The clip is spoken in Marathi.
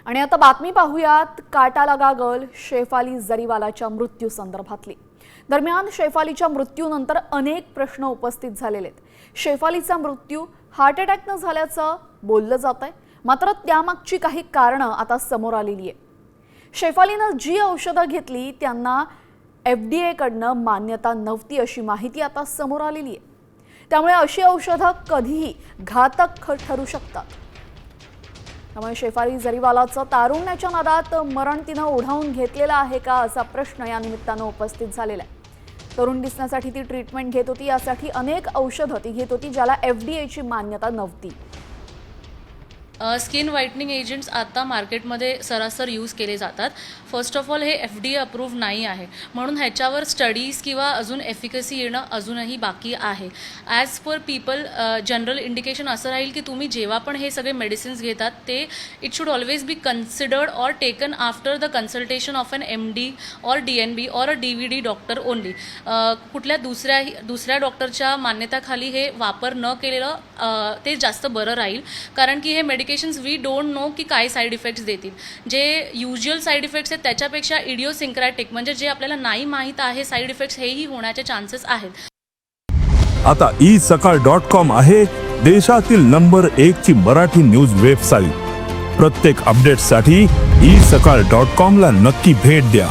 आणि आता बातमी पाहूयात काटालगा गर्ल शेफाली जरीवालाच्या मृत्यू संदर्भातली। दरम्यान शेफालीच्या मृत्यूनंतर अनेक प्रश्न उपस्थित झालेले आहेत। शेफालीचा मृत्यू हार्ट अटॅकने झाल्याचं बोललं जातंय, मात्र त्यामागची काही कारणं आता समोर आलेली आहे। शेफालीनं जी औषधं घेतली त्यांना FDA कडनं मान्यता नव्हती अशी माहिती आता समोर आलेली आहे। त्यामुळे अशी औषधं कधीही घातक ठरू शकतात। त्यामुळे शेफाली जरीवालाचं तारुण्याच्या नादात मरण तिनं ओढावून घेतलेलं आहे का असा प्रश्न या निमित्तानं उपस्थित झालेला आहे। तरुण दिसण्यासाठी ती ट्रीटमेंट घेत होती, यासाठी अनेक औषधं ती घेत होती ज्याला FDA ची मान्यता नव्हती। स्किन व्हाइटनिंग एजंट्स आता मार्केटमध्ये सरासर यूज केले जातात। फर्स्ट ऑफ ऑल हे FDA अप्रूव्ह नाही आहे, म्हणून ह्याच्यावर स्टडीज किंवा अजून एफिकसी येणं अजूनही बाकी आहे। As per people general indication असं राहील की तुम्ही जेव्हा पण हे सगळे मेडिसिन्स घेतात ते it should always be considered or taken after the consultation of an MD or DNB और अ DVD डॉक्टर ओनली। कुठल्या दुसऱ्या डॉक्टरच्या मान्यताखाली हे वापर न केलेलं ते जास्त बरं राहील, कारण की हे वी डोंट नो की काय साईड इफेक्ट्स देतील। जे युजुअल साईड इफेक्ट्स आहेत त्याच्यापेक्षा इडिओसिंक्रॅटिक म्हणजे जे आपल्याला नाही माहीत आहे साईड इफेक्ट्स हेही होण्याचे चान्सेस आहेत। आता isakal.com आहे देशातील नंबर 1 ची मराठी न्यूज वेबसाईट। प्रत्येक अपडेटसाठी isakal.com ला नक्की भेट द्या।